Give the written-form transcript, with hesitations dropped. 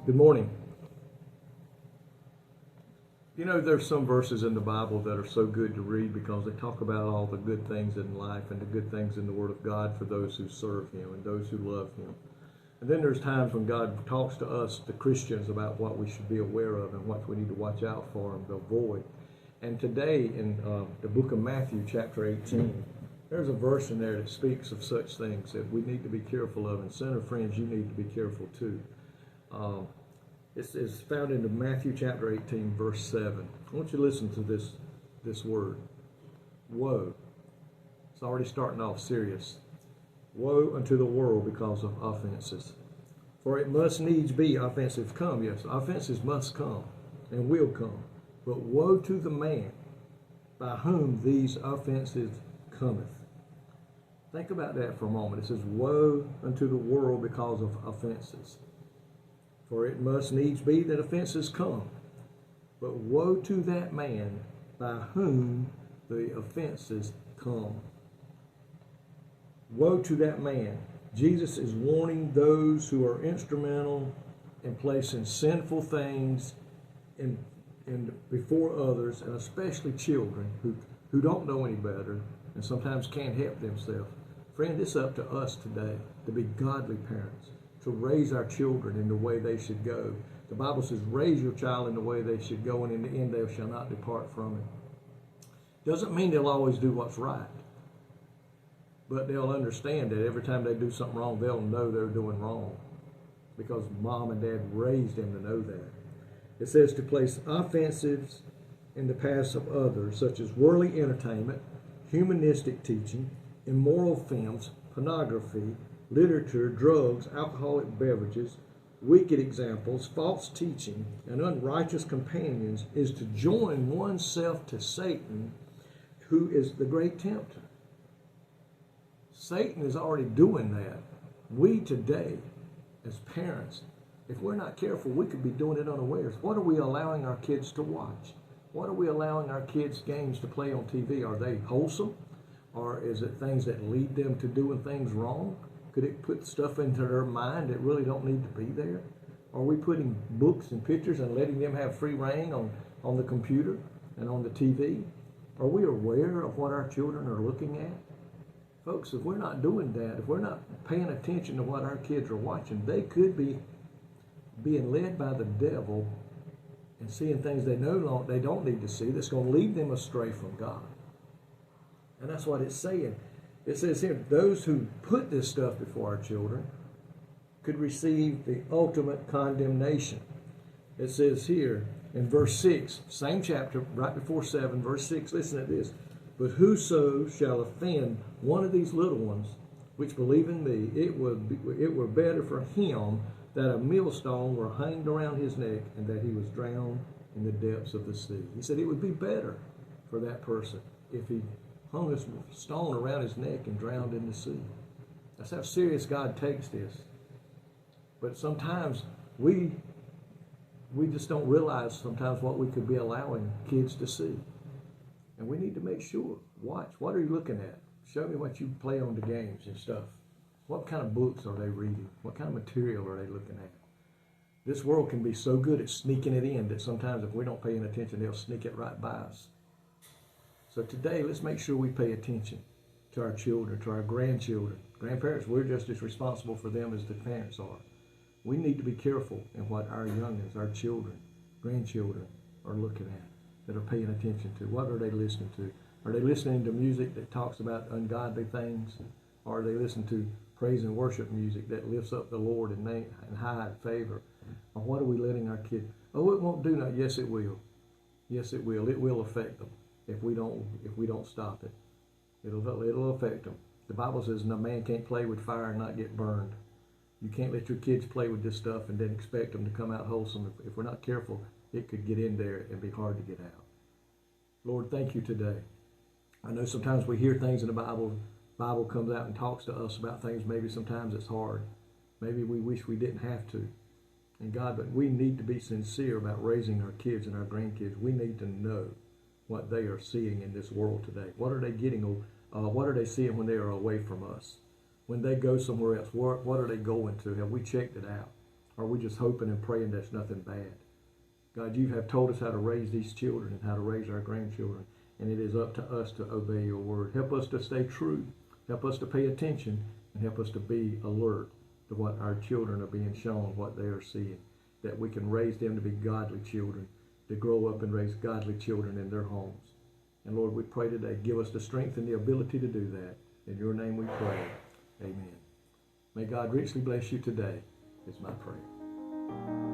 Good morning. You know, there's some verses in the Bible that are so good to read because they talk about all the good things in life and the good things in the Word of God for those who serve Him and those who love Him. And then there's times when God talks to us, the Christians, about what we should be aware of and what we need to watch out for and avoid. And today in the book of Matthew, chapter 18, there's a verse in there that speaks of such things that we need to be careful of. And sinner friends, you need to be careful too. It's found in Matthew chapter 18, verse 7. I want you to listen to this word. Woe. It's already starting off serious. Woe unto the world because of offenses. For it must needs be offenses come. Yes, offenses must come and will come. But woe to the man by whom these offenses cometh. Think about that for a moment. It says, woe unto the world because of offenses. For it must needs be that offenses come. But woe to that man by whom the offenses come. Woe to that man. Jesus is warning those who are instrumental in placing sinful things in before others, and especially children who don't know any better and sometimes can't help themselves. Friend, it's up to us today to be godly parents, to raise our children in the way they should go. The Bible says, raise your child in the way they should go, and in the end they shall not depart from it. Doesn't mean they'll always do what's right, but they'll understand that every time they do something wrong, they'll know they're doing wrong because mom and dad raised them to know that. It says to place offenses in the paths of others, such as worldly entertainment, humanistic teaching, immoral films, pornography, literature, drugs, alcoholic beverages, wicked examples, false teaching, and unrighteous companions, is to join oneself to Satan, who is the great tempter. Satan is already doing that. We today, as parents, if we're not careful, we could be doing it unawares. What are we allowing our kids to watch? What are we allowing our kids' games to play on TV? Are they wholesome? Or is it things that lead them to doing things wrong? Could it put stuff into their mind that really don't need to be there? Are we putting books and pictures and letting them have free reign on the computer and on the TV? Are we aware of what our children are looking at? Folks, if we're not doing that, if we're not paying attention to what our kids are watching, they could be being led by the devil and seeing things they don't need to see that's going to lead them astray from God. And that's what it's saying. It says here, those who put this stuff before our children could receive the ultimate condemnation. It says here in verse 6, same chapter, right before 7, verse 6, listen to this. But whoso shall offend one of these little ones, which believe in me, it were better for him that a millstone were hanged around his neck and that he was drowned in the depths of the sea. He said it would be better for that person if he hung a stone around his neck and drowned in the sea. That's how serious God takes this. But sometimes we just don't realize sometimes what we could be allowing kids to see. And we need to make sure. Watch. What are you looking at? Show me what you play on the games and stuff. What kind of books are they reading? What kind of material are they looking at? This world can be so good at sneaking it in that sometimes if we don't pay any attention, they'll sneak it right by us. So today, let's make sure we pay attention to our children, to our grandchildren. Grandparents, we're just as responsible for them as the parents are. We need to be careful in what our youngins, our children, grandchildren are looking at, that are paying attention to. What are they listening to? Are they listening to music that talks about ungodly things? Or are they listening to praise and worship music that lifts up the Lord and high favor? Or what are we letting our kids? Oh, it won't do that. Yes, it will. Yes, it will. It will affect them if we don't stop it. It'll affect them. The Bible says no man can't play with fire and not get burned. You can't let your kids play with this stuff and then expect them to come out wholesome. If we're not careful, it could get in there and be hard to get out. Lord, thank you today. I know sometimes we hear things in the Bible. Bible comes out and talks to us about things. Maybe sometimes it's hard. Maybe we wish we didn't have to. And God, but we need to be sincere about raising our kids and our grandkids. We need to know what they are seeing in this world today. What are they getting? What are they seeing when they are away from us? When they go somewhere else, what are they going to? Have we checked it out? Or are we just hoping and praying there's nothing bad? God, you have told us how to raise these children and how to raise our grandchildren, and it is up to us to obey your word. Help us to stay true. Help us to pay attention, and help us to be alert to what our children are being shown, what they are seeing, that we can raise them to be godly children, to grow up and raise godly children in their homes. And Lord, we pray today, give us the strength and the ability to do that. In your name we pray. Amen. May God richly bless you today, is my prayer.